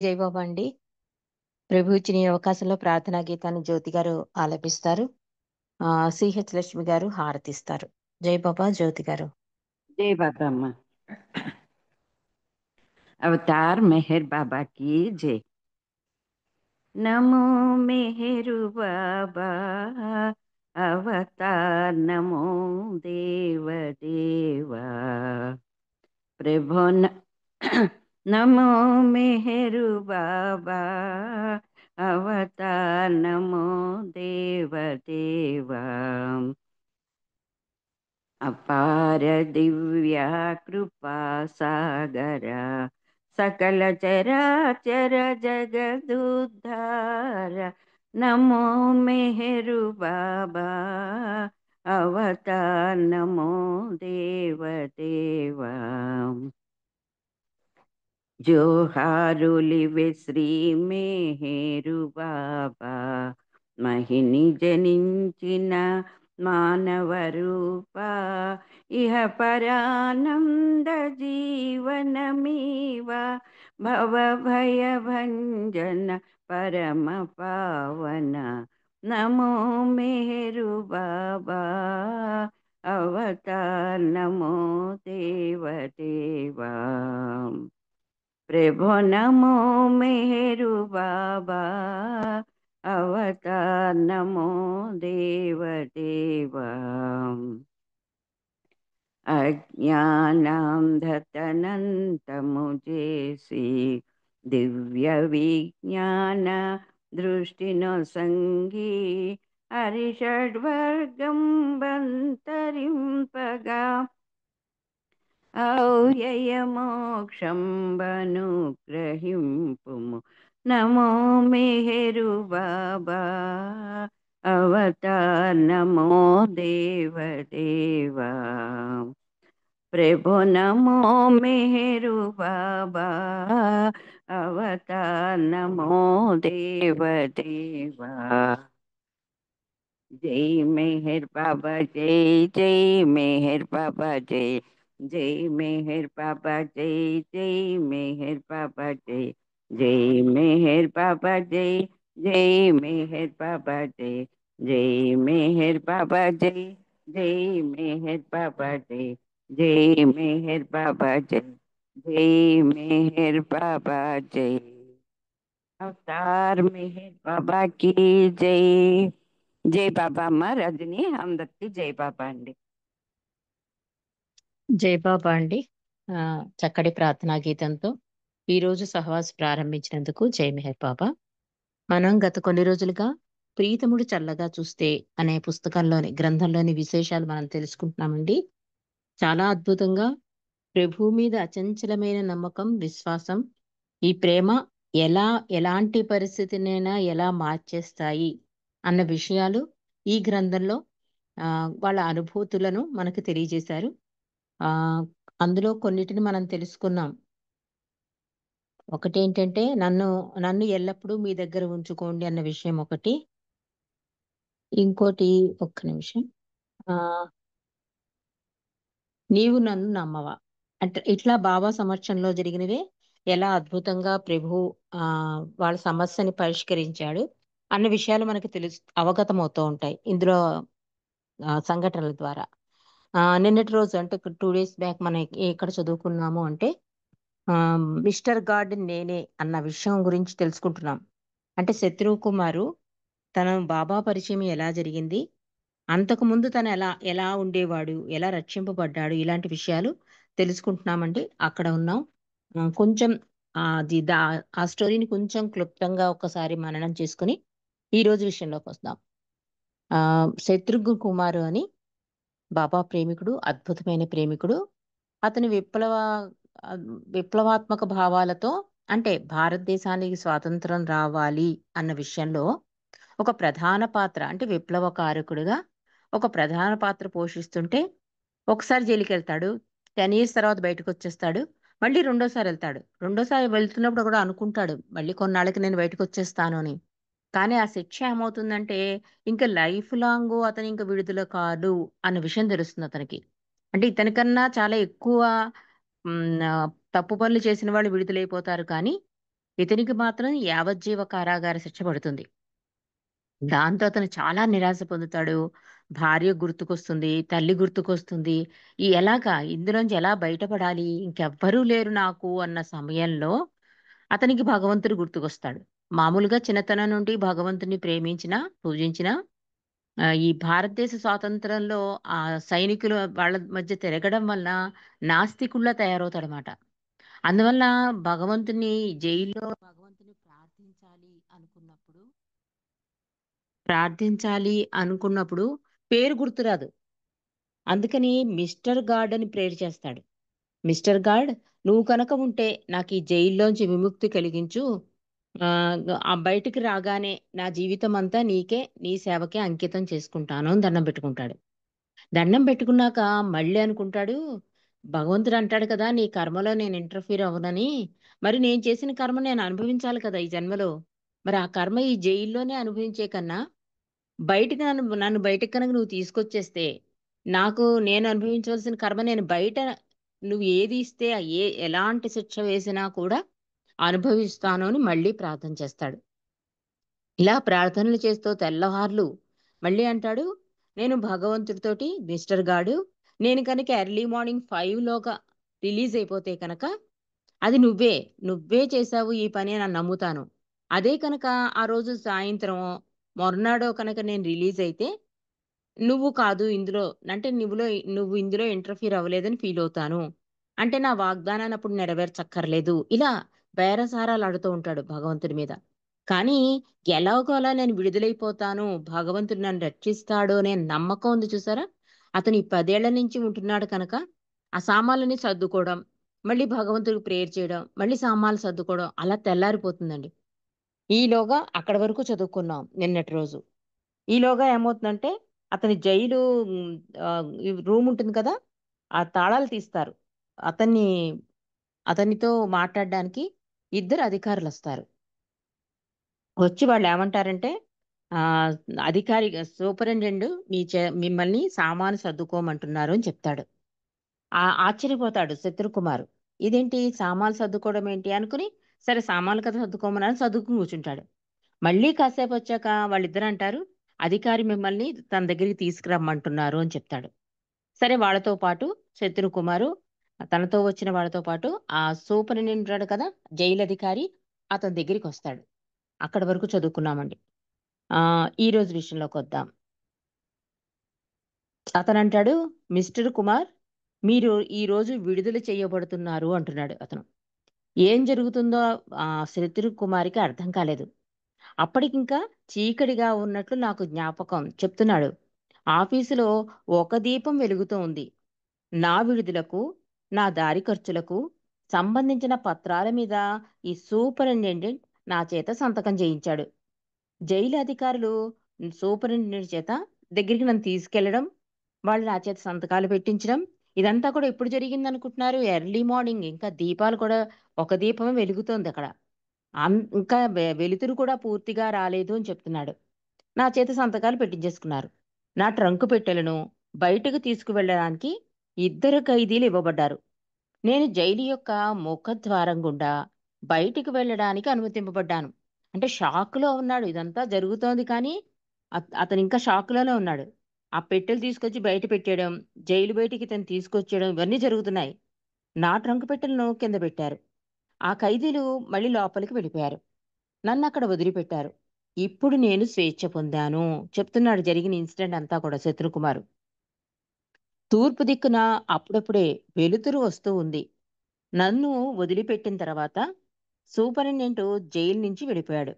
జయబాబా అండి. ప్రభు ఇచ్చిన ఈ అవకాశంలో ప్రార్థనా గీతాన్ని జ్యోతి గారు ఆలపిస్తారు. సిహెచ్ లక్ష్మి గారు హారతిస్తారు. జయబాబా, జ్యోతి గారు. जय बाबा अम्मा। अवतार मेहर बाबा की जय। नमो मेहरु बाबा अवतार, नमो देव देवा प्रभु नमो मेहरु बाबा अवतार, नमो देव देवा अपार दिव्या कृपा सागर सकल चराचर जगदुद्धार, नमो मेहरु बाबा अवतार, नमो देव देवा జోహారులివే శ్రీ మేహేరు బాబా, మహిని జనించిన మానవ రూప, ఇహ పరానంద జీవనమీవ, భవ భయ భంజన పరమ పావన, నమో మేరు బాబా అవతార్, నమో దేవ దేవా प्रभु नमो मेहरु बाबा अवतार, नमो देव देवा अज्ञानांधतनंतमुजेसी दिव्य विज्ञान दृष्टिनो संगी, हरिषड्वर्गं बंतरिंपगा औययमोक्षं बनुग्रहिंपुము, नमो मेहरु बाबा अवतार, नमो देव देवा प्रभु नमो मेहरु बाबा अवतार, नमो देव देवा जय मेहर बाबा जय, जय मेहर बाबा जय, जय मेहर बाबा जय, जय मेहर बाबा जय, जय मेहर बाबा जय, जय मेहर बाबा जय, जय मेहर बाबा जय, जय मेहर बाबा जय, जय मेहर बाबा जय, जय मेहर बाबा जय। अवतार मेहर बाबा की जय। జై బాబా అమ్మ. రజని అందరికి జై బాబా అండి. జయబాబా అండి. చక్కటి ప్రార్థనా గీతంతో ఈరోజు సహవాస్ ప్రారంభించినందుకు జై మెహర్ బాబా. మనం గత కొన్ని రోజులుగా ప్రీతముడు చల్లగా చూస్తే అనే గ్రంథంలోని విశేషాలు మనం తెలుసుకుంటున్నామండి. చాలా అద్భుతంగా ప్రభు మీద అచంచలమైన నమ్మకం, విశ్వాసం, ఈ ప్రేమ ఎలాంటి పరిస్థితినైనా ఎలా మార్చేస్తాయి అన్న విషయాలు ఈ గ్రంథంలో వాళ్ళ అనుభూతులను మనకు తెలియజేశారు. అందులో కొన్నిటిని మనం తెలుసుకున్నాం. ఒకటేంటంటే నన్ను ఎల్లప్పుడూ మీ దగ్గర ఉంచుకోండి అన్న విషయం ఒకటి. ఇంకోటి ఒక్క నిమిషం. నీవు నన్ను నమ్మవా అంటే ఇట్లా బాబా సమక్షంలో జరిగినవే ఎలా అద్భుతంగా ప్రభు వాళ్ళ సమస్యని పరిష్కరించాడు అన్న విషయాలు మనకు అవగతమవుతూ ఉంటాయి ఇందులో సంఘటనల ద్వారా. నిన్నటి రోజు అంటే 2 days బ్యాక్ మనం ఎక్కడ చదువుకున్నాము అంటే మిస్టర్ గార్డెన్ నేనే అన్న విషయం గురించి తెలుసుకుంటున్నాం. అంటే శత్రువు కుమారు తన బాబా పరిచయం ఎలా జరిగింది, అంతకుముందు తను ఎలా ఉండేవాడు, ఎలా రక్షింపబడ్డాడు, ఇలాంటి విషయాలు తెలుసుకుంటున్నామండి. అక్కడ ఉన్నాం. కొంచెం ఆ స్టోరీని కొంచెం క్లుప్తంగా ఒక్కసారి మననం చేసుకుని ఈ రోజు విషయంలోకి వస్తాం. శత్రుఘ్న కుమారు అని బాబా ప్రేమికుడు, అద్భుతమైన ప్రేమికుడు. అతని విప్లవాత్మక భావాలతో అంటే భారతదేశానికి స్వాతంత్రం రావాలి అన్న విషయంలో ఒక ప్రధాన పాత్ర అంటే విప్లవకారకుడిగా ఒక ప్రధాన పాత్ర పోషిస్తుంటే ఒకసారి జైలుకి వెళ్తాడు. 10 years తర్వాత బయటకు వచ్చేస్తాడు. మళ్ళీ రెండోసారి వెళ్తాడు. రెండోసారి వెళ్తున్నప్పుడు కూడా అనుకుంటాడు మళ్ళీ కొన్నాళ్ళకి నేను బయటకు వచ్చేస్తాను అని. కానీ ఆ శిక్ష ఏమవుతుందంటే ఇంకా లైఫ్ లాంగ్ అతను ఇంకా విడుదల కాదు అన్న విషయం తెలుస్తుంది అతనికి. అంటే ఇతనికన్నా చాలా ఎక్కువ తప్పు పనులు చేసిన వాళ్ళు విడుదలైపోతారు కానీ ఇతనికి మాత్రం యావజ్జీవ కారాగార శిక్ష పడుతుంది. దాంతో అతను చాలా నిరాశ పొందుతాడు. భార్య గుర్తుకొస్తుంది, తల్లి గుర్తుకొస్తుంది. ఎలాగా ఇందులోంచి ఎలా బయటపడాలి? ఇంకెవ్వరూ లేరు నాకు అన్న సమయంలో అతనికి భగవంతుడు గుర్తుకొస్తాడు. మామూలుగా చిన్నతనం నుండి భగవంతుడిని ప్రేమించినా, పూజించినా ఈ భారతదేశ స్వాతంత్రంలో సైనికులు వాళ్ళ మధ్య తిరగడం వలన నాస్తికుల్లా తయారవుతాడనమాట. అందువల్ల భగవంతుడిని జైల్లో భగవంతుడిని ప్రార్థించాలి అనుకున్నప్పుడు పేరు గుర్తురాదు. అందుకని మిస్టర్ గాడ్ అని ప్రేయర్ చేస్తాడు. మిస్టర్ గాడ్, నువ్వు కనుక ఉంటే నాకు ఈ జైల్లోంచి విముక్తి కలిగించు. బయటికి రాగానే నా జీవితం అంతా నీకే, నీ సేవకే అంకితం చేసుకుంటాను అని దండం పెట్టుకుంటాడు. దండం పెట్టుకున్నాక మళ్ళీ అనుకుంటాడు, భగవంతుడు అంటాడు కదా నీ కర్మలో నేను ఇంటర్ఫీర్ అవ్వనని. మరి నేను చేసిన కర్మ నేను అనుభవించాలి కదా ఈ జన్మలో. మరి ఆ కర్మ ఈ జైల్లోనే అనుభవించే కన్నా బయటికి నన్ను నన్ను బయటికి కనుక నువ్వు తీసుకొచ్చేస్తే నాకు నేను అనుభవించవలసిన కర్మ నేను బయట నువ్వు ఏది ఇస్తే ఎలాంటి శిక్ష వేసినా కూడా అనుభవిస్తాను అని మళ్ళీ ప్రార్థన చేస్తాడు. ఇలా ప్రార్థనలు చేస్తూ తెల్లవార్లు మళ్ళీ అంటాడు, నేను భగవంతుడితోటి మిస్టర్ గాడు, నేను కనుక ఎర్లీ మార్నింగ్ 5 రిలీజ్ అయిపోతే కనుక అది నువ్వే చేశావు ఈ పని అని నమ్ముతాను. అదే కనుక ఆ రోజు సాయంత్రం మర్నాడో కనుక నేను రిలీజ్ అయితే నువ్వు కాదు ఇందులో, అంటే నువ్వు ఇందులో ఇంటర్ఫీర్ అవ్వలేదని ఫీల్ అవుతాను. అంటే నా వాగ్దానాన్ని అప్పుడు నెరవేర్చక్కర్లేదు. ఇలా బేరసారాలాడుతూ ఉంటాడు భగవంతుడి మీద. కానీ ఎలాగోలా నేను విడుదలైపోతాను, భగవంతుడు నన్ను రక్షిస్తాడు అనే నమ్మకం ఉంది చూసారా? అతను ఈ 10 ఏళ్ల నుంచి ఉంటున్నాడు కనుక ఆ సామాన్లన్నీ సర్దుకోవడం, మళ్ళీ భగవంతుడికి ప్రేయర్ చేయడం, మళ్ళీ సామాన్లు సర్దుకోవడం అలా తెల్లారిపోతుందండి. ఈలోగా అక్కడి వరకు చదువుకున్నాం నిన్నటి రోజు. ఈలోగా ఏమవుతుందంటే అతని జైలు ఈ రూమ్ ఉంటుంది కదా! ఆ తాళాలు తీస్తారు. అతన్ని అతనితో మాట్లాడడానికి ఇద్దరు అధికారులొస్తారు. వచ్చి వాళ్ళేమంటారంటే ఆహ్, అధికారి సూపరింటెండెంట్ మిమ్మల్ని సామాను సర్దుకోమంటున్నారు అని చెప్తాడు. ఆశ్చర్యపోతాడు శత్రుకుమారు. ఇదేంటి సామాన్లు సర్దుకోవడం ఏంటి అనుకుని, సరే సామాన్లు కదా సర్దుకోమన్నారు సర్దుకుని కూర్చుంటాడు. మళ్ళీ కాసేపొచ్చాక వాళ్ళిద్దరంటారు, "అధికారి మిమ్మల్ని తన దగ్గరికి తీసుకురమ్మంటున్నారు" అని చెప్తాడు. సరే వాళ్ళతో పాటు శత్రుకుమారు తనతో వచ్చిన వాళ్ళతో పాటు ఆ సూపరింటెండెంట్ ఉంటాడు కదా! జైలధికారి అతని దగ్గరికొస్తాడు. అక్కడి వరకు చదువుకున్నామండి. ఈరోజు విషయంలోకొద్దాం. అతనంటాడు, "మిస్టర్ కుమార్, మీరు ఈరోజు విడుదల చేయబడుతున్నారు" అంటున్నాడు అతను. ఏం జరుగుతుందో శత్రుకుమారికి అర్థం కాలేదు. అప్పటికింకా చీకటిగా ఉన్నట్లు నాకు జ్ఞాపకం చెప్తున్నాడు. ఆఫీసులో ఒక దీపం వెలుగుతూ ఉంది. నా విడుదలకు, నా దారి ఖర్చులకు సంబంధించిన పత్రాల మీద ఈ సూపరింటెండెంట్ నా చేత సంతకం చేయించాడు. జైలు అధికారులు సూపరింటెండెంట్ చేత దగ్గరికి నన్ను తీసుకెళ్లడం, వాళ్ళు నా చేత సంతకాలు పెట్టించడం, ఇదంతా కూడా ఎప్పుడు జరిగిందనుకుంటున్నారు? Early morning. ఇంకా దీపాలు కూడా ఒక దీపమే వెలుగుతోంది అక్కడ. ఇంకా వెలుతురు కూడా పూర్తిగా రాలేదు అని చెప్తున్నాడు. నా చేత సంతకాలు పెట్టించేసుకున్నారు. నా ట్రంకు పెట్టెలను బయటకు తీసుకువెళ్ళడానికి ఇద్దరు ఖైదీలు ఇవ్వబడ్డారు. నేను జైలు యొక్క ముఖద్వారం గుండా బయటికి వెళ్ళడానికి అనుమతింపబడ్డాను. అంటే షాక్‌లో ఉన్నాడు. ఇదంతా జరుగుతోంది కానీ అతను ఇంకా షాక్‌లోనే ఉన్నాడు. ఆ పెట్టెలు తీసుకొచ్చి బయట పెట్టేయడం, జైలు బయటికి ఇతన్ని తీసుకొచ్చేయడం ఇవన్నీ జరుగుతున్నాయి. నా ట్రంక్ పెట్టెలను కింద పెట్టారు. ఆ ఖైదీలు మళ్ళీ లోపలికి వెళ్ళిపోయారు. నన్నక్కడ వదిలిపెట్టారు. ఇప్పుడు నేను స్వేచ్ఛ పొందాను. చెప్తున్నాడు జరిగిన ఇన్సిడెంట్ అంతా కూడా శత్రుకుమారు. తూర్పు దిక్కున అప్పుడప్పుడే వెలుతురు వస్తూ ఉంది. నన్ను వదిలిపెట్టిన తర్వాత సూపరింటెండెంట్ జైలు నుంచి వెళ్ళిపోయాడు.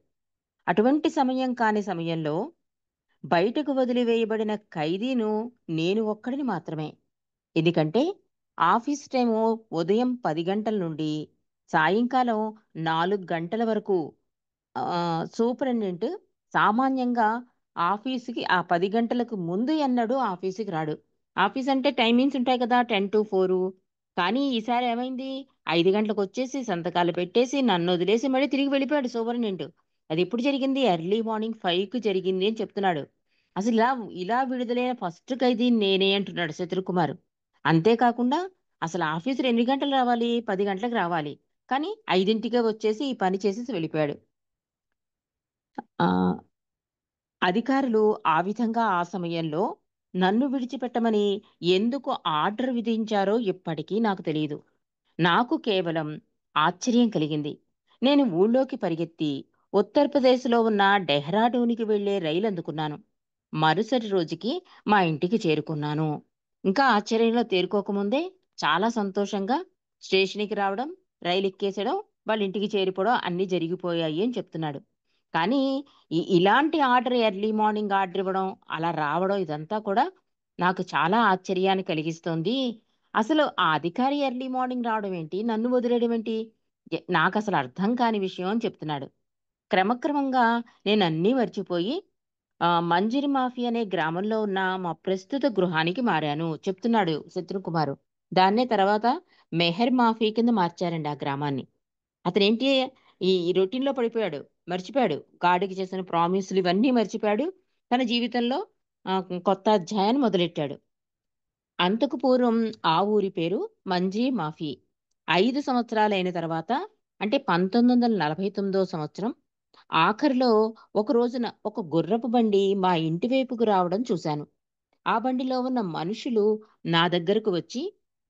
అటువంటి సమయం కాని సమయంలో బయటకు వదిలివేయబడిన ఖైదీను నేను ఒక్కడిని మాత్రమే. ఎందుకంటే ఆఫీస్ టైము ఉదయం 10 గంటల నుండి సాయంకాలం 4 గంటల వరకు. సూపరింటెండెంట్ సామాన్యంగా ఆఫీస్‌కి ఆ 10 గంటలకు ముందు ఎన్నడూ ఆఫీస్‌కి రాడు. ఆఫీస్ అంటే టైమింగ్స్ ఉంటాయి కదా! 10-4. కానీ ఈసారి ఏమైంది? 5 గంటలకొచ్చేసి సంతకాలు పెట్టేసి నన్నొదిలేసి మళ్ళీ తిరిగి వెళ్ళిపోయాడు సూపరింటెండెంట్. అదెప్పుడు జరిగింది? ఎర్లీ మార్నింగ్ 5కి జరిగింది అని చెప్తున్నాడు. అసలు ఇలా విడుదలైన ఫస్ట్ ఖైదీ నేనే అంటున్నాడు శత్రుకుమార్. అంతేకాకుండా అసలు ఆఫీసులో ఎన్ని గంటలు రావాలి? 10 గంటలకు రావాలి. కానీ 5కే వచ్చేసి ఈ పని చేసేసి వెళ్ళిపోయాడు. ఆహ్, అధికారులు ఆ విధంగా ఆ సమయంలో నన్ను విడిచిపెట్టమని ఎందుకు ఆర్డర్ విధించారో ఇప్పటికీ నాకు తెలీదు. నాకు కేవలం ఆశ్చర్యం కలిగింది. నేను ఊళ్ళోకి పరిగెత్తి ఉత్తరప్రదేశ్‌లో ఉన్న డెహ్రాడూన్‌కి వెళ్ళే రైలు అందుకున్నాను. మరుసటి రోజుకి మా ఇంటికి చేరుకున్నాను. ఇంకా ఆశ్చర్యంలో తేరుకోకముందే చాలా సంతోషంగా స్టేషన్‌కి రావడం, రైలు ఎక్కేసడం, వాళ్ళ ఇంటికి చేరిపోవడం అన్నీ జరిగిపోయాయి అని చెప్తున్నాడు. కానీ ఇలాంటి ఆర్డర్ ఎర్లీ మార్నింగ్ ఆర్డర్ ఇవ్వడం, అలా రావడం ఇదంతా కూడా నాకు చాలా ఆశ్చర్యాన్ని కలిగిస్తోంది. అసలు ఆ అధికారి ఎర్లీ మార్నింగ్ రావడం ఏంటి? నన్ను వదిలేయడం ఏంటి? నాకసలు అర్థం కాని విషయం అని చెప్తున్నాడు. క్రమక్రమంగా నేనన్నీ మర్చిపోయి మంజిరి మాఫీ అనే గ్రామంలో ఉన్న మా ప్రస్తుత గృహానికి మారాను చెప్తున్నాడు శత్రుకుమారు. దాన్నే తర్వాత మెహర్ మాఫీ కింద మార్చారండి ఆ గ్రామాన్ని. అతనేంటి ఈ రొటీన్‌లో పడిపోయాడు. మర్చిపోయాడు. గాడికి చేసిన ప్రామిస్‌లు ఇవన్నీ మర్చిపోయాడు. తన జీవితంలో కొత్త అధ్యాయాన్ని మొదలెట్టాడు. అంతకు పూర్వం ఆ ఊరి పేరు మంజీ మాఫీ. 5 సంవత్సరాలైన తర్వాత అంటే 1949 సంవత్సరం ఆఖరిలో ఒక రోజున ఒక గుర్రపు బండి మా ఇంటి వైపుకు రావడం చూశాను. ఆ బండిలో ఉన్న మనుషులు నా దగ్గరకు వచ్చి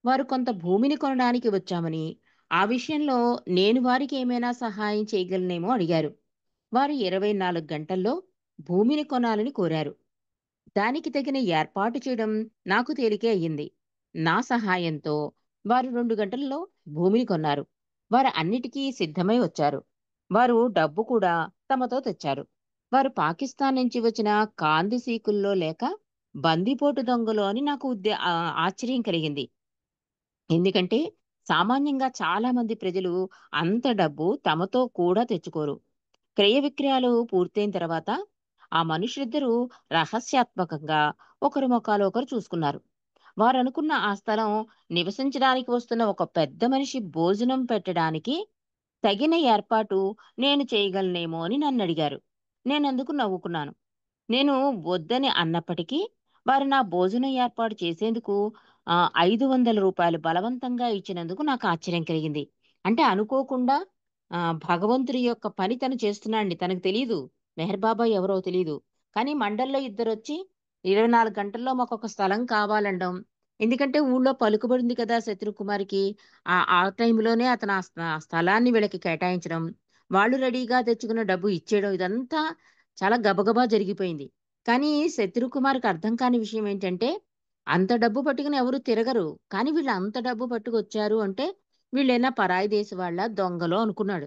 వారు కొంత భూమిని కొనడానికి వచ్చామని, ఆ విషయంలో నేను వారికి ఏమైనా సహాయం చేయగలనేమో అడిగారు. వారు 24 గంటల్లో భూమిని కొనాలని కోరారు. దానికి తగిన ఏర్పాటు చేయడం నాకు తేలికే అయ్యింది. నా సహాయంతో వారు 2 గంటల్లో భూమిని కొన్నారు. వారు అన్నిటికీ సిద్ధమై వచ్చారు. వారు డబ్బు కూడా తమతో తెచ్చారు. వారు పాకిస్తాన్ నుంచి వచ్చిన కాందిసీకుల్లో లేక బందిపోటు దొంగలో అని నాకు ఆశ్చర్యం కలిగింది. ఎందుకంటే సామాన్యంగా చాలా మంది ప్రజలు అంత డబ్బు తమతో కూడా తెచ్చుకోరు. క్రయ విక్రయాలు పూర్తయిన తర్వాత ఆ మనుషులిద్దరూ రహస్యాత్మకంగా ఒకరి ముఖాలు ఒకరు చూసుకున్నారు. వారనుకున్న ఆ స్థలం నివసించడానికి వస్తున్న ఒక పెద్ద మనిషి భోజనం పెట్టడానికి తగిన ఏర్పాటు నేను చేయగలనేమో అని నన్నడిగారు. నేనందుకు నవ్వుకున్నాను. నేను వద్దని అన్నప్పటికీ వారు నా భోజనం ఏర్పాటు చేసేందుకు రూ. 500 బలవంతంగా ఇచ్చినందుకు నాకు ఆశ్చర్యం కలిగింది. అంటే అనుకోకుండా భగవంతుడి యొక్క పని తను చేస్తున్నాడండి. తనకు తెలీదు. మెహర్ బాబా ఎవరో తెలీదు. కానీ మండల్లో ఇద్దరొచ్చి 24 గంటల్లో మాకొక స్థలం కావాలనడం. ఎందుకంటే ఊళ్ళో పలుకుబడి ఉంది కదా శత్రుకుమార్‌కి. ఆ టైంలోనే అతను ఆ స్థలాన్ని వీళ్ళకి కేటాయించడం. వాళ్ళు రెడీగా తెచ్చుకున్న డబ్బు ఇచ్చేయడం ఇదంతా చాలా గబగబా జరిగిపోయింది. కానీ శత్రుకుమార్‌కి అర్థం కాని విషయం ఏంటంటే, అంత డబ్బు పట్టుకుని ఎవరు తిరగరు. కానీ వీళ్ళు అంత డబ్బు పట్టుకొచ్చారు అంటే, వీళ్ళేనా పరాయి దేశం వాళ్ళా? దొంగలో అనుకున్నాడు.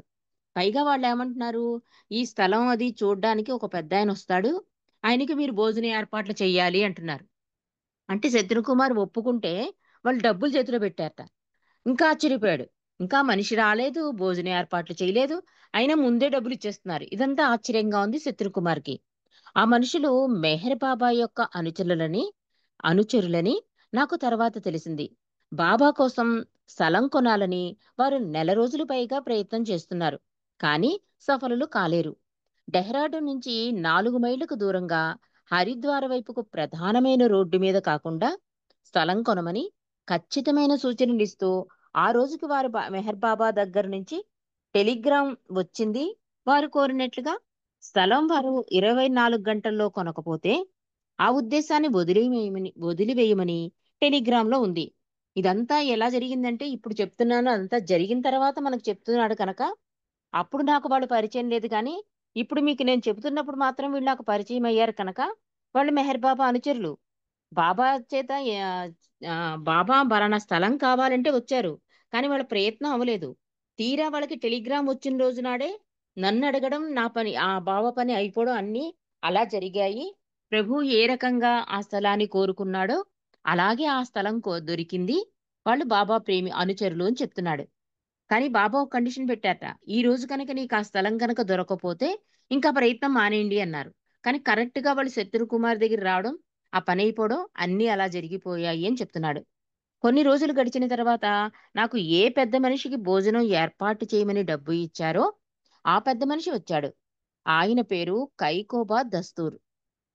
పైగా వాళ్ళేమంటున్నారు, "ఈ స్థలం అది చూడ్డానికి ఒక పెద్దాయనొస్తాడు. ఆయనకి మీరు భోజన ఏర్పాట్లు చెయ్యాలి" అంటున్నారు. అంటే శత్రుకుమార్ ఒప్పుకుంటే, వాళ్ళు డబ్బులు చేతిలో పెట్టారట. ఇంకా ఆశ్చర్యపోయాడు. ఇంకా మనిషి రాలేదు, భోజన ఏర్పాట్లు చేయలేదు. అయినా ముందే డబ్బులిచ్చేస్తున్నారు. ఇదంతా ఆశ్చర్యంగా ఉంది శత్రుకుమార్‌కి. ఆ మనుషులు మెహర్ బాబా యొక్క అనుచరులని నాకు తర్వాత తెలిసింది. బాబా కోసం స్థలం కొనాలని వారు నెల రోజులు పైగా ప్రయత్నం చేస్తున్నారు. కానీ సఫలులు కాలేరు. డెహ్రాడూన్ నుంచి 4 మైళ్ళకు దూరంగా హరిద్వార్ వైపుకు ప్రధానమైన రోడ్డు మీద కాకుండా స్థలం కొనమని ఖచ్చితమైన సూచనలిస్తూ ఆ రోజుకి వారు మెహర్ బాబా దగ్గర నుంచి టెలిగ్రామ్ వచ్చింది. వారు కోరినట్లుగా స్థలం వారు 24 గంటల్లో కొనకపోతే ఆ ఉద్దేశాన్ని వదిలివేయమని టెలిగ్రామ్‌లో ఉంది. ఇదంతా ఎలా జరిగిందంటే ఇప్పుడు చెప్తున్నాను. అదంతా జరిగిన తర్వాత మనకు చెప్తున్నాడు కనుక అప్పుడు నాకు వాళ్ళు పరిచయం లేదు కానీ, ఇప్పుడు మీకు నేను చెబుతున్నప్పుడు మాత్రం వీళ్ళు నాకు పరిచయం అయ్యారు కనుక, వాళ్ళు మెహర్ బాబా అనుచరులు. బాబా చేత బాబా పలానా స్థలం కావాలంటే వచ్చారు. కానీ వాళ్ళ ప్రయత్నం అవ్వలేదు. తీరా వాళ్ళకి టెలిగ్రామ్ వచ్చిన రోజు నాడే నన్నడగడం, నా పని బావ పని అయిపోవడం అన్నీ అలా జరిగాయి. ప్రభువు ఏ రకంగా ఆ స్థలాన్ని కోరుకున్నాడో, అలాగే ఆ స్థలం దొరికింది. వాళ్ళు బాబా అనుచరులు అని చెప్తున్నాడు. కానీ బాబా ఒక కండిషన్ పెట్టారట. "ఈ రోజు కనుక నీకు ఆ స్థలం గనక దొరకకపోతే, ఇంకా ప్రయత్నం మానేయండి" అన్నారు. కానీ కరెక్ట్‌గా వాళ్ళు శత్రు కుమార్ దగ్గర రావడం, ఆ పనైపోవడం అన్నీ అలా జరిగిపోయాయి అని చెప్తున్నాడు. కొన్ని రోజులు గడిచిన తర్వాత నాకు ఏ పెద్ద మనిషికి భోజనం ఏర్పాటు చేయమని డబ్బు ఇచ్చారో, ఆ పెద్ద మనిషి వచ్చాడు. ఆయన పేరు కైకోబా దస్తూర్.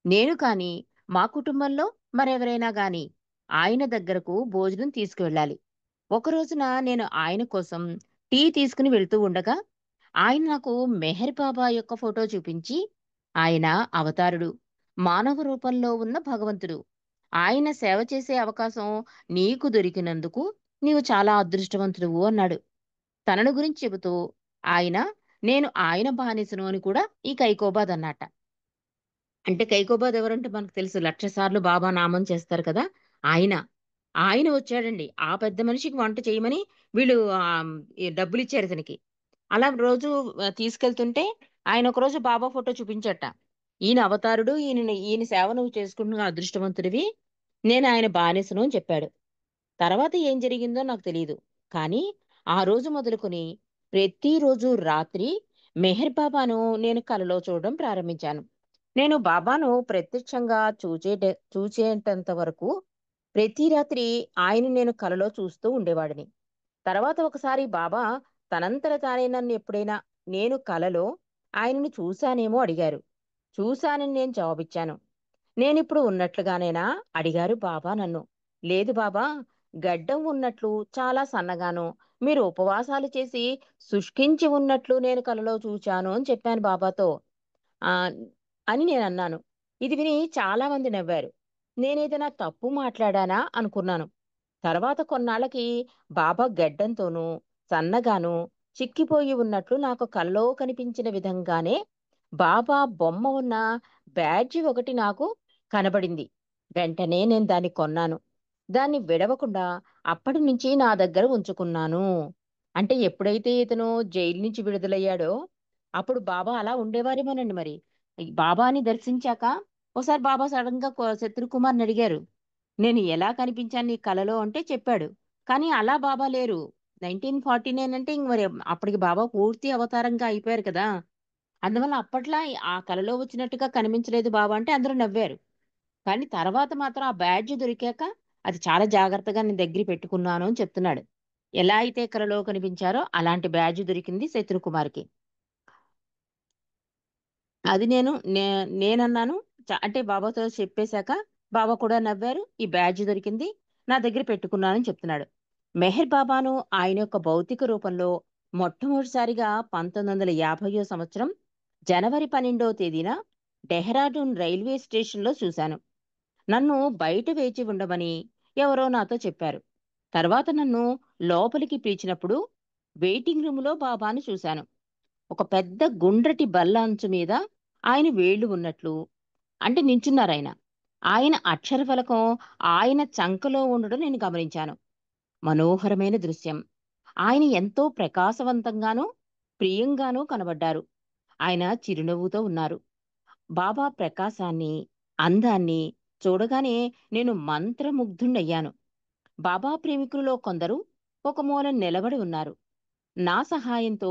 నేను కానీ, మా కుటుంబంలో మరెవరైనా గాని ఆయన దగ్గరకు భోజనం తీసుకువెళ్ళాలి. ఒక రోజున నేను ఆయన కోసం టీ తీసుకుని వెళ్తూ ఉండగా ఆయన నాకు మెహర్ బాబా యొక్క ఫోటో చూపించి, ఆయన అవతారుడు, మానవ రూపంలో ఉన్న భగవంతుడు. ఆయన సేవ చేసే అవకాశం నీకు దొరికినందుకు నీవు చాలా అదృష్టవంతుడువు అన్నాడు. తనను గురించి చెబుతూ ఆయన, నేను ఆయన బానిసను అని కూడా ఈ కైకోబాద్ అన్నట్ట. అంటే కైకోబాద్ ఎవరంటే మనకు తెలుసు. 1,00,000 సార్లు బాబా నామం చేస్తారు కదా! ఆయన. ఆయన వచ్చాడండి. ఆ పెద్ద మనిషికి వంట చేయమని వీళ్ళు ఈ డబ్బులిచ్చారు ఇతనికి. అలా రోజు తీసుకెళ్తుంటే ఆయన ఒకరోజు బాబా ఫోటో చూపించట. ఈయన అవతారుడు. ఈయన సేవ నువ్వు చేసుకుంటున్న అదృష్టవంతుడివి. నేను ఆయన బానిసను అని చెప్పాడు. తర్వాత ఏం జరిగిందో నాకు తెలీదు. కానీ ఆ రోజు మొదలుకొని ప్రతిరోజు రాత్రి మెహర్ బాబాను నేను కలలో చూడడం ప్రారంభించాను. నేను బాబాను ప్రత్యక్షంగా చూచేంతంత వరకు ప్రతి రాత్రి ఆయన్ని నేను కలలో చూస్తూ ఉండేవాడిని. తర్వాత ఒకసారి బాబా తనంతట తానే నన్ను ఎప్పుడైనా నేను కలలో ఆయనను చూశానేమో అడిగారు. చూశానని నేను జవాబిచ్చాను. నేనిప్పుడు ఉన్నట్లుగానేనా అడిగారు బాబా నన్ను. లేదు బాబా, గడ్డం ఉన్నట్లు చాలా సన్నగాను, మీరు ఉపవాసాలు చేసి శుష్కించి ఉన్నట్లు నేను కలలో చూచాను అని చెప్పాను బాబాతో. ఆ! అని నేనన్నాను. ఇది విని చాలా మంది నవ్వారు. నేనేదైనా తప్పు మాట్లాడానా అనుకున్నాను. తర్వాత కొన్నాళ్ళకి బాబా గెడ్డంతోనూ, సన్నగానూ, చిక్కిపోయి ఉన్నట్లు నాకు కల్లో కనిపించిన విధంగానే బాబా బొమ్మ ఉన్న బ్యాడ్జి ఒకటి నాకు కనబడింది. వెంటనే నేను దాన్ని కొన్నాను. దాన్ని విడవకుండా అప్పటినుంచి నా దగ్గర ఉంచుకున్నాను. అంటే ఎప్పుడైతే ఇతను జైలు నుంచి విడుదలయ్యాడో, అప్పుడు బాబా అలా ఉండేవారేమోనండి మరి. ఈ బాబాని దర్శించాక ఓసారి బాబా సడెన్‌గా శత్రుకుమార్‌ని అడిగారు. నేను ఎలా కనిపించాను నీ కలలో అంటే చెప్పాడు. కానీ అలా బాబా లేరు. 1949 అంటే ఇంక మరి అప్పటికి బాబా పూర్తి అవతారంగా అయిపోయారు కదా! అందువల్ల అప్పట్లా ఆ కలలో వచ్చినట్టుగా కనిపించలేదు బాబా అంటే అందరూ నవ్వారు. కానీ తర్వాత మాత్రం ఆ బ్యాడ్జ్ దొరికాక అది చాలా జాగ్రత్తగా నేను దగ్గర పెట్టుకున్నాను అని చెప్తున్నాడు. ఎలా అయితే కలలో కనిపించారో అలాంటి బ్యాడ్జ్ దొరికింది శత్రుకుమార్‌కి. అది నేనన్నాను. అంటే బాబాతో చెప్పేసాక బాబా కూడా నవ్వారు. ఈ బ్యాడ్జ్ దొరికింది. నా దగ్గర పెట్టుకున్నానని చెప్తున్నాడు. మెహర్ బాబాను ఆయన యొక్క భౌతిక రూపంలో మొట్టమొదటిసారిగా 1950 సంవత్సరం జనవరి 12వ తేదీన డెహ్రాడూన్ రైల్వే స్టేషన్‌లో చూశాను. నన్ను బయట వేచి ఉండమని ఎవరో నాతో చెప్పారు. తర్వాత నన్ను లోపలికి పిలిచినప్పుడు వెయిటింగ్ రూమ్‌లో బాబాను చూశాను. ఒక పెద్ద గుండ్రటి బల్ల అంచు మీద ఆయన వేళ్ళు ఉన్నట్లు అంటే నించున్నారాయన. ఆయన అక్షర ఫలకం ఆయన చంకలో ఉండడం నేను గమనించాను. మనోహరమైన దృశ్యం. ఆయన ఎంతో ప్రకాశవంతంగానూ, ప్రియంగానూ కనబడ్డారు. ఆయన చిరునవ్వుతో ఉన్నారు. బాబా ప్రకాశాన్ని, అందాన్ని చూడగానే నేను మంత్రముగ్ధుణ్ణయ్యాను. బాబా ప్రేమికులలో కొందరు ఒక మూల నిలబడి ఉన్నారు. నా సహాయంతో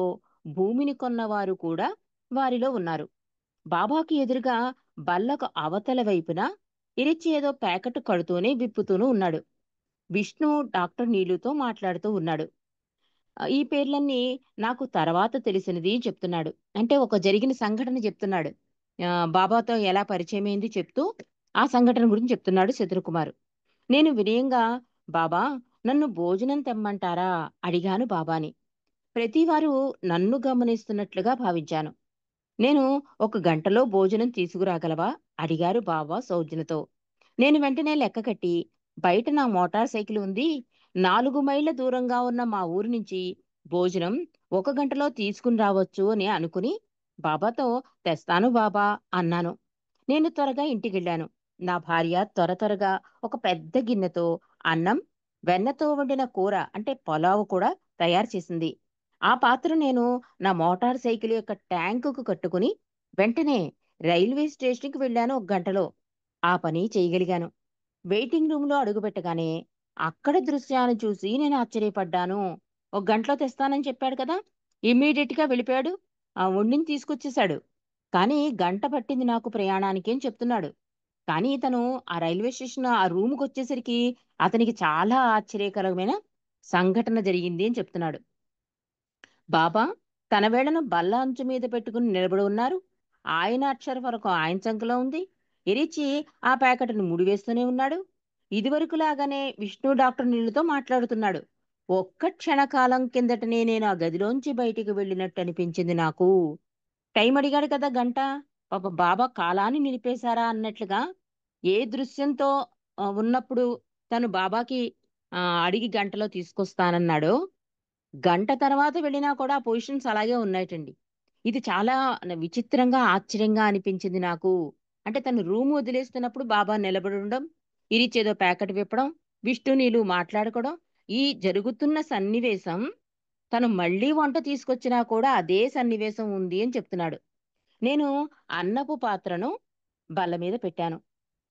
భూమిని కొన్నవారు కూడా వారిలో ఉన్నారు. బాబాకి ఎదురుగా బల్లకు అవతల వైపున ఇరిచి ఏదో ప్యాకెట్ కడుతూనే విప్పుతూనూ ఉన్నాడు. విష్ణు డాక్టర్ నీలుతో మాట్లాడుతూ ఉన్నాడు. ఈ పేర్లన్నీ నాకు తర్వాత తెలిసినది చెప్తున్నాడు. అంటే ఒక జరిగిన సంఘటన చెప్తున్నాడు. బాబాతో ఎలా పరిచయమైంది చెప్తూ ఆ సంఘటన గురించి చెప్తున్నాడు శత్రుకుమారు. నేను వినయంగా బాబా, నన్ను భోజనం తెమ్మంటారా అడిగాను బాబాని. ప్రతివారు నన్ను గమనిస్తున్నట్లుగా భావించాను. నేను ఒక గంటలో భోజనం తీసుకురాగలవా అడిగారు బాబా సౌజ్ఞతో. నేను వెంటనే లెక్క కట్టి బయట నా మోటార్ సైకిల్ ఉంది, 4 మైళ్ళ దూరంగా ఉన్న మా ఊరి నుంచి భోజనం ఒక గంటలో తీసుకుని రావచ్చు అని అనుకుని బాబాతో తెస్తాను బాబా అన్నాను. నేను త్వరగా ఇంటికెళ్ళాను. నా భార్య త్వర త్వరగా ఒక పెద్ద గిన్నెతో అన్నం, వెన్నతో వండిన కూర అంటే పలావు కూడా తయారు చేసింది. ఆ పాత్ర నేను నా మోటార్ సైకిల్ యొక్క ట్యాంకుకు కట్టుకుని వెంటనే రైల్వే స్టేషన్‌కి వెళ్ళాను ఒక గంటలో. ఆ పని చేయగలిగాను. వెయిటింగ్ రూమ్‌లో అడుగుపెట్టగానే అక్కడ దృశ్యాన్ని చూసి నేను ఆశ్చర్యపడ్డాను. ఒక గంటలో తెస్తానని చెప్పాడు కదా! ఇమ్మీడియేట్‌గా వెళ్ళిపోయాడు. వండింది తీసుకొచ్చేసాడు. కానీ గంట పట్టింది నాకు ప్రయాణానికి అని చెప్తున్నాడు. కానీ ఇతను ఆ రైల్వే స్టేషన్ ఆ రూమ్‌కొచ్చేసరికి అతనికి చాలా ఆశ్చర్యకరమైన సంఘటన జరిగింది అని చెప్తున్నాడు. బాబా తన వేళ్ళను బల్ల అంచు మీద పెట్టుకుని నిలబడి ఉన్నారు. ఆయన అక్షర ఫలకం ఆయన చంకలో ఉంది. ఇరిచి ఆ ప్యాకెట్‌ను ముడివేస్తూనే ఉన్నాడు. ఇదివరకులాగానే విష్ణు డాక్టర్ నీళ్ళతో మాట్లాడుతున్నాడు. ఒక్క క్షణకాలం కిందటనే నేను ఆ గదిలోంచి బయటికి వెళ్ళినట్టు అనిపించింది నాకు. టైం అడిగాడు కదా గంట. పాపం బాబా కాలాన్ని నిలిపేశారా అన్నట్లుగా ఏ దృశ్యంతో ఉన్నప్పుడు తను బాబాకి అడిగి గంటలో తీసుకొస్తానన్నాడో, గంట తర్వాత వెళ్ళినా కూడా ఆ పొజిషన్స్ అలాగే ఉన్నాయటండి. ఇది చాలా విచిత్రంగా, ఆశ్చర్యంగా అనిపించింది నాకు. అంటే తను రూమ్ వదిలేస్తున్నప్పుడు బాబా నిలబడుండడం, ఇరిచేదో ప్యాకెట్ విప్పడం, విష్ణు, నీలు మాట్లాడుకోవడం, ఈ జరుగుతున్న సన్నివేశం తను మళ్ళీ వంట తీసుకొచ్చినా కూడా అదే సన్నివేశం ఉంది అని చెప్తున్నాడు. నేను అన్నపు పాత్రను బల్ల మీద పెట్టాను.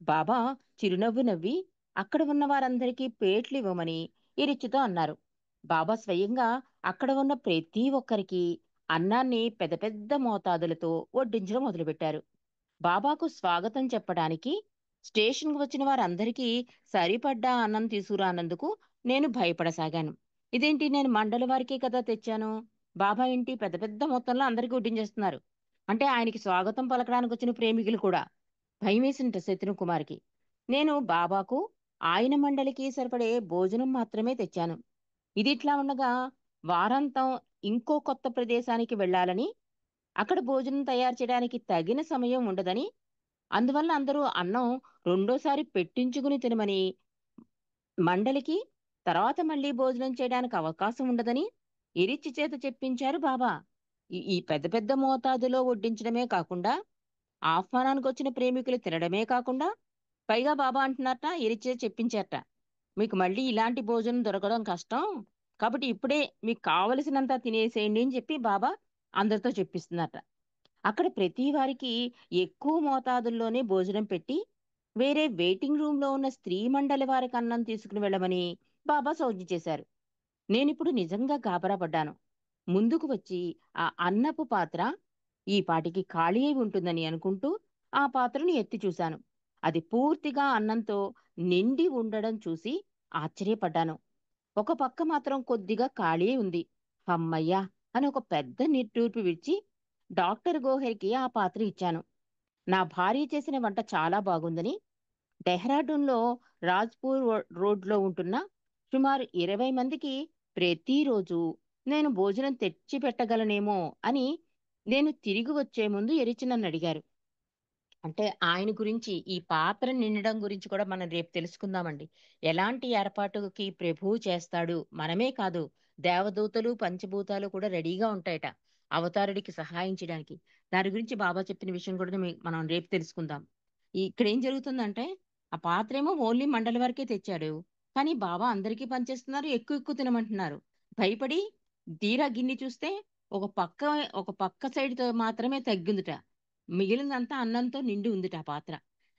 బాబా చిరునవ్వు నవ్వి అక్కడ ఉన్న వారందరికీ ప్లేట్లివ్వమని ఇరిచ్చితో అన్నారు. బాబా స్వయంగా అక్కడ ఉన్న ప్రతి ఒక్కరికి అన్నాన్ని పెద్ద పెద్ద మోతాదులతో వడ్డించడం మొదలుపెట్టారు. బాబాకు స్వాగతం చెప్పడానికి స్టేషన్‌కి వచ్చిన వారందరికీ సరిపడ్డ అన్నం తీసుకురానందుకు నేను భయపడసాగాను. ఇదేంటి, నేను మండలి వారికే కదా తెచ్చాను. బాబా ఏంటి పెద్ద పెద్ద మొత్తంలో అందరికీ వడ్డించేస్తున్నారు. అంటే ఆయనకి స్వాగతం పలకడానికి వచ్చిన ప్రేమికులు కూడా. భయమేసింట శత్రు కుమార్‌కి. నేను బాబాకు, ఆయన మండలికి సరిపడే భోజనం మాత్రమే తెచ్చాను. ఇదిట్లా ఉండగా వారాంతం ఇంకో కొత్త ప్రదేశానికి వెళ్ళాలని, అక్కడ భోజనం తయారు చేయడానికి తగిన సమయం ఉండదని, అందువల్ల అందరూ అన్నం రెండోసారి పెట్టించుకుని తినమని, మండలికి తర్వాత మళ్ళీ భోజనం చేయడానికి అవకాశం ఉండదని ఇరిచ్చి చేత చెప్పించారు బాబా. ఈ పెద్ద పెద్ద మోతాదులో వడ్డించడమే కాకుండా, ఆహ్వానానికొచ్చిన ప్రేమికులు తినడమే కాకుండా, పైగా బాబా అంటున్నారట, ఇరిచ్చే చెప్పించారట, మీకు మళ్ళీ ఇలాంటి భోజనం దొరకడం కష్టం. కాబట్టి ఇప్పుడే మీకు కావలసినంత తినేసేయండి అని చెప్పి బాబా అందరితో చెప్పిస్తున్నారట. అక్కడ ప్రతి వారికి ఎక్కువ మోతాదుల్లోనే భోజనం పెట్టి, వేరే వెయిటింగ్ రూమ్‌లో ఉన్న స్త్రీ మండలి వారికి అన్నం తీసుకుని వెళ్ళమని బాబా సౌజ్ఞ చేశారు. నేనిప్పుడు నిజంగా గాబరా పడ్డాను. ముందుకు వచ్చి ఆ అన్నపు పాత్ర ఈ పాటికి ఖాళీ అయి ఉంటుందని అనుకుంటూ ఆ పాత్రను ఎత్తి చూశాను. అది పూర్తిగా అన్నంతో నిండి ఉండడం చూసి ఆశ్చర్యపడ్డాను. ఒక పక్క మాత్రం కొద్దిగా ఖాళీ ఉంది. హమ్మయ్య! అని ఒక పెద్ద నిట్టూర్పు విడిచి డాక్టర్ గోహెర్‌కి ఆ పాత్ర ఇచ్చాను. నా భార్య చేసిన వంట చాలా బాగుందని, డెహ్రాడూన్‌లో రాజ్‌పూర్ రోడ్‌లో ఉంటున్న సుమారు 20 మందికి ప్రతిరోజు నేను భోజనం తెచ్చి పెట్టగలనేమో అని నేను తిరిగి వచ్చే ముందు ఎరిచి నన్నడిగారు. అంటే ఆయన గురించి, ఈ పాత్ర నిండడం గురించి కూడా మనం రేపు తెలుసుకుందామండి. ఎలాంటి ఏర్పాటుకి ప్రభువు చేస్తాడు. మనమే కాదు, దేవదూతలు, పంచభూతాలు కూడా రెడీగా ఉంటాయట అవతారుడికి సహాయం చేయడానికి. దాని గురించి బాబా చెప్పిన విషయం కూడా మనం రేపు తెలుసుకుందాం. ఇక్కడేం జరుగుతుందంటే, ఆ పాత్రేమో ఓన్లీ మండలి వరకే తెచ్చాడు. కానీ బాబా అందరికీ పంచేస్తున్నారు. ఎక్కువ ఎక్కువ తినమంటున్నారు. భయపడి తీరా గిన్నె చూస్తే ఒక పక్క ఒక పక్క సైడ్‌తో మాత్రమే తగ్గిందిట. మిగిలిందంతా అన్నంతో నిండి ఉందిట ఆ పాత్ర.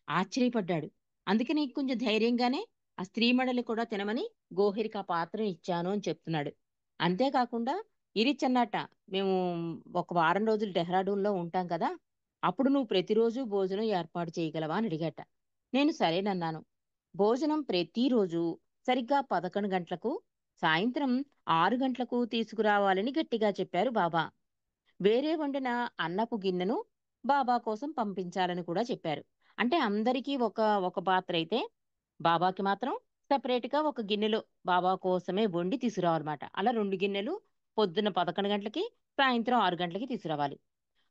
ఆశ్చర్యపడ్డాడు. అందుకని కొంచెం ధైర్యంగానే ఆ స్త్రీ మండలి కూడా తినమని గోహెర్‌కి ఆ పాత్రను ఇచ్చాను అని చెప్తున్నాడు. అంతేకాకుండా ఇరిచ్చన్నట్ట, మేము ఒక వారం రోజులు డెహ్రాడూన్‌లో ఉంటాం కదా! అప్పుడు నువ్వు ప్రతిరోజు భోజనం ఏర్పాటు చేయగలవా అని అడిగాట. నేను సరేనన్నాను. భోజనం ప్రతిరోజు సరిగ్గా 11 గంటలకు, సాయంత్రం 6 గంటలకు తీసుకురావాలని గట్టిగా చెప్పారు బాబా. వేరే వండిన అన్నపు గిన్నెను బాబా కోసం పంపించాలని కూడా చెప్పారు. అంటే అందరికీ ఒక ఒక పాత్ర అయితే, బాబాకి మాత్రం సెపరేట్‌గా ఒక గిన్నెలో బాబా కోసమే వండి తీసుకురావాలన్నమాట. అలా 2 గిన్నెలు పొద్దున్న 11 గంటలకి, సాయంత్రం 6 గంటలకి తీసుకురావాలి.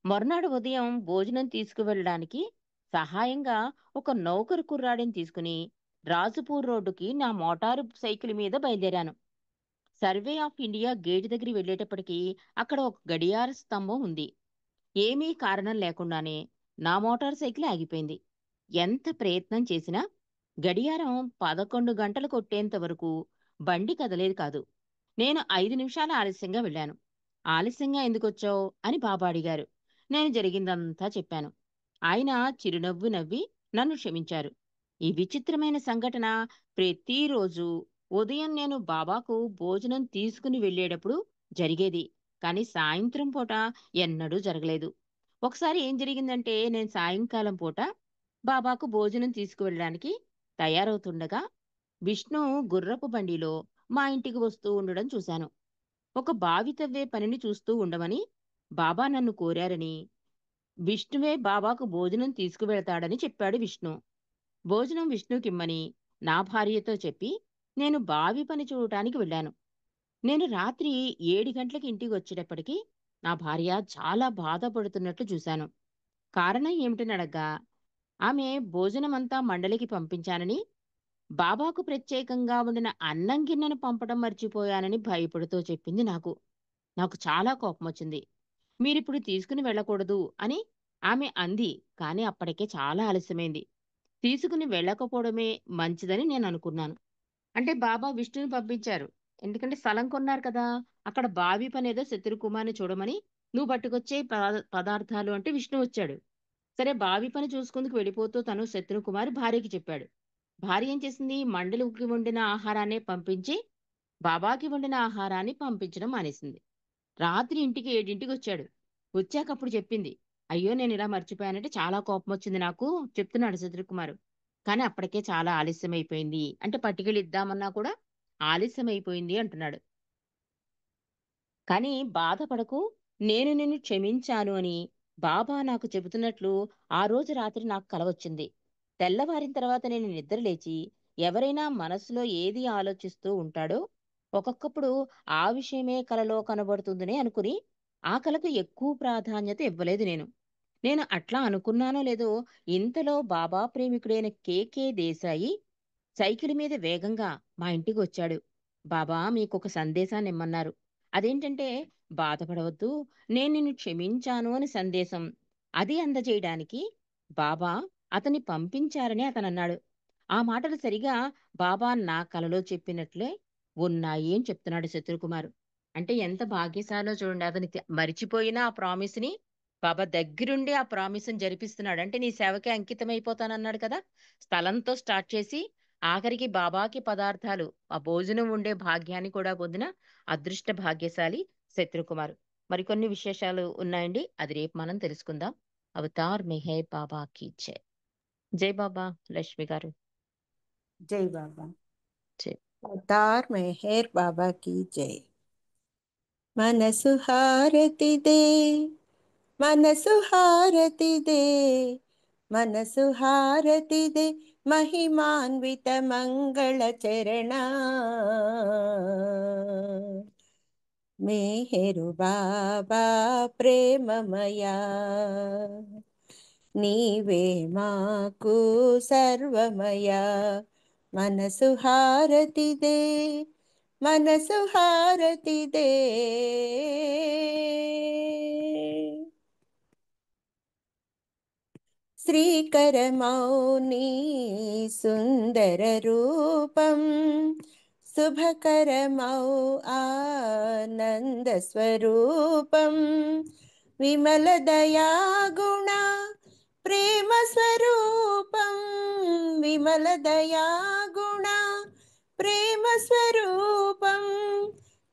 మరునాడు ఉదయం భోజనం తీసుకువెళ్ళడానికి సహాయంగా ఒక నౌకరు కుర్రాడిని తీసుకుని రాజుపూర్ రోడ్డుకి నా మోటారు సైకిల్ మీద బయలుదేరాను. సర్వే ఆఫ్ ఇండియా గేట్ దగ్గరికి వెళ్ళేటప్పటికి అక్కడ ఒక గడియార స్తంభం ఉంది. ఏమీ కారణం లేకుండానే నా మోటార్ సైకిల్ ఆగిపోయింది. ఎంత ప్రయత్నం చేసినా గడియారం 11 గంటలు కొట్టేంత వరకు బండి కదలేదు కాదు. నేను 5 నిమిషాలు ఆలస్యంగా వెళ్ళాను. ఆలస్యంగా ఎందుకొచ్చావు అని బాబా అడిగారు. నేను జరిగిందంతా చెప్పాను. ఆయన చిరునవ్వు నవ్వి నన్ను క్షమించారు. ఈ విచిత్రమైన సంఘటన ప్రతిరోజు ఉదయం నేను బాబాకు భోజనం తీసుకుని వెళ్ళేటప్పుడు జరిగేది. కానీ సాయంత్రం పూట ఎన్నడూ జరగలేదు. ఒకసారి ఏం జరిగిందంటే, నేను సాయంకాలం పూట బాబాకు భోజనం తీసుకువెళ్ళడానికి తయారవుతుండగా విష్ణు గుర్రపు బండిలో మా ఇంటికి వస్తూ ఉండడం చూశాను. ఒక బావి తవ్వే పనిని చూస్తూ ఉండమని బాబా నన్ను కోరారని, విష్ణువే బాబాకు భోజనం తీసుకువెళతాడని చెప్పాడు విష్ణు. భోజనం విష్ణుకిమ్మని నా భార్యతో చెప్పి నేను బావి పని చూడటానికి వెళ్ళాను. నేను రాత్రి 7 గంటలకి ఇంటికి వచ్చేటప్పటికి నా భార్య చాలా బాధపడుతున్నట్లు చూశాను. కారణం ఏమిటని అడగ్గా, ఆమె భోజనమంతా మండలికి పంపించానని, బాబాకు ప్రత్యేకంగా వండిన అన్నం గిన్నెను పంపడం మర్చిపోయానని భయపడుతూ చెప్పింది నాకు. నాకు చాలా కోపమొచ్చింది. మీరిప్పుడు తీసుకుని వెళ్ళకూడదు అని ఆమె అంది. కానీ అప్పటికే చాలా ఆలస్యమైంది. తీసుకుని వెళ్ళకపోవడమే మంచిదని నేననుకున్నాను. అంటే బాబా విష్ణుని పంపించారు. ఎందుకంటే స్థలం కొన్నారు కదా! అక్కడ బావి పనేదో శత్రుకుమార్‌ని చూడమని, నువ్వు పట్టుకొచ్చే పదార్థాలు అంటే విష్ణు వచ్చాడు. సరే బావి పని చూసుకుందుకు వెళ్ళిపోతూ తను శత్రుకుమారి భార్యకి చెప్పాడు. భార్య ఏం చేసింది? మండలికి వండిన ఆహారాన్నే పంపించి, బాబాకి వండిన ఆహారాన్ని పంపించడం మానేసింది. రాత్రి ఇంటికి 7:00కొచ్చాడు. వచ్చాకప్పుడు చెప్పింది. "అయ్యో! నేనిలా మర్చిపోయానంటే చాలా కోపమొచ్చింది నాకు" చెప్తున్నాడు శత్రుకుమారు. కానీ అప్పటికే చాలా ఆలస్యమైపోయింది. అంటే పట్టుకెళ్ళి ఇద్దామన్నా కూడా ఆలస్యమైపోయింది అంటున్నాడు. కానీ బాధపడకు, నేను నిన్ను క్షమించాను అని బాబా నాకు చెబుతున్నట్లు ఆ రోజు రాత్రి నాకు కల వచ్చింది. తెల్లవారిన తర్వాత నేను నిద్ర లేచి, ఎవరైనా మనసులో ఏది ఆలోచిస్తూ ఉంటాడో, ఒక్కొక్కప్పుడు ఆ విషయమే కలలో కనబడుతుందని అనుకుని, ఆ కలకు ఎక్కువ ప్రాధాన్యత ఇవ్వలేదు నేను. నేను అట్లా అనుకున్నానో లేదో, ఇంతలో బాబా ప్రేమికుడైన కె.కె. దేశాయి సైకిల్ మీద వేగంగా మా ఇంటికొచ్చాడు. బాబా మీకొక సందేశాన్నిమ్మన్నారు. అదేంటంటే, బాధపడవద్దు, నేను నిన్ను క్షమించాను అని సందేశం. అది అందజేయడానికి బాబా అతన్ని పంపించారని అతనన్నాడు. ఆ మాటలు సరిగా బాబా నా కలలో చెప్పినట్లే ఉన్నాయి అని చెప్తున్నాడు శత్రుకుమారు. అంటే ఎంత భాగ్యశాలో చూడండి. అతను మరిచిపోయిన ఆ ప్రామిస్‌ని బాబా దగ్గరుండి ఆ ప్రామిస్‌ని జరిపిస్తున్నాడు. అంటే నీ సేవకే అంకితమైపోతానన్నాడు కదా! స్థలంతో స్టార్ట్ చేసి ఆఖరికి బాబాకి పదార్థాలు, ఆ భోజనం ఉండే భాగ్యాన్ని కూడా పొందిన అదృష్ట భాగ్యశాలి శత్రుకుమార్. మరికొన్ని విశేషాలు ఉన్నాయండి. అది రేపు మనం తెలుసుకుందాం. అవతార్ మెహర్ బాబా కీ జై. జై బాబా లక్ష్మి గారు. జై బాబా. జై. అవతార్ మెహర్ బాబా की जय. మనసు హారతిదే, మనసు హారతిదే, మనసు హారతిదే, మహిమాన్విత మంగళ చరణ. మేహరు బాబా ప్రేమమయా, నీవే మాకు సర్వమయా. మనసు హారతిదే, మనసు హారతిదే, శ్రీకరమౌని సుందర రూపం, శుభకరమౌ ఆనంద స్వరూపం, విమల దయాగుణ ప్రేమ స్వరూపం, విమల దయాగుణ ప్రేమ స్వరూపం,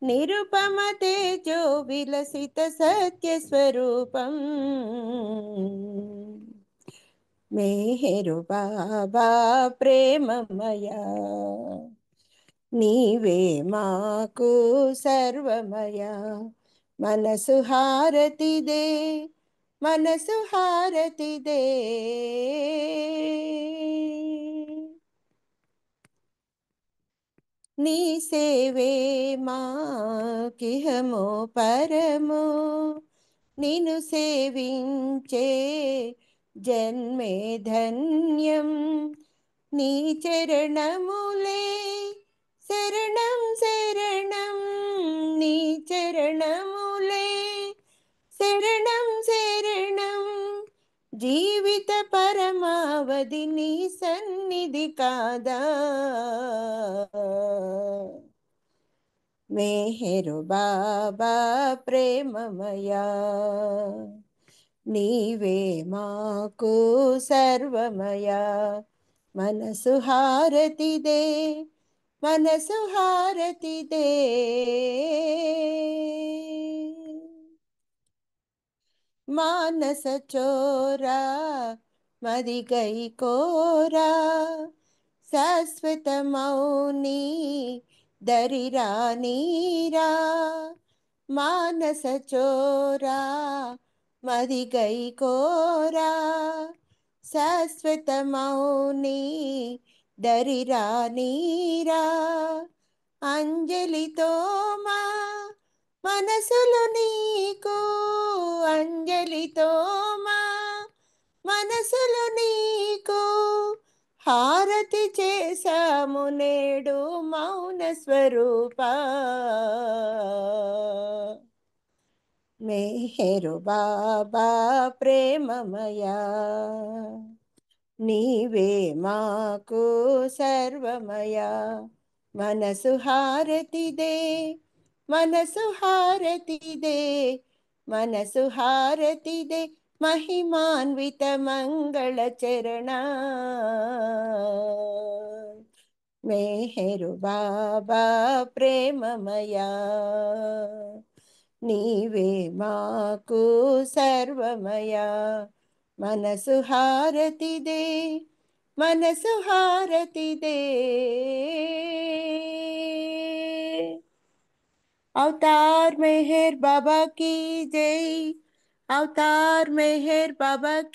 నిరుపమ తేజో విలసిత సత్య స్వరూపం. మేహరు బాబా ప్రేమమయా, నీవే మాకు సర్వమయా. మనసు హారతిదే, మనసు హారతిదే, నీ సేవే మాకిహమో పరమో, నిన్ను సేవించే జన్మే ధన్యం. నీ చరణములే శరణం శరణం, నీ చరణములే శరణం శరణం, జీవిత పరమావధి నీ సన్నిధి కాదా. మేహరు బాబా ప్రేమమయా, నీవే మాకు సర్వమయా. మనసు హారతిదే, మనసు హారతిదే, మానస చోరా మదిగై కోరా, శాశ్వత మౌని దరిరా నీరా. మానస చోరా మదిగై కోరా, శాశ్వత మౌని దరిరా నీరా. అంజలితో మా మనసులు నీకు, అంజలితో మా మనసులు నీకు హారతి చేశాము నేడు మౌన స్వరూప. మెహరు బాబా ప్రేమమయా, నీవే మాకు సర్వమయా. మనసు హారతిదే, మనసు హారతిదే, మనసు హారతిదే, మహిమాన్విత మంగళ చరణ. మెహరు బాబా ప్రేమమయా, నీవే మాకు సర్వమయా. మనసు హారతిదే, మనసు హారతిదే. अवतार मेहर बाबा की जय, अवतार मेहर बाबा की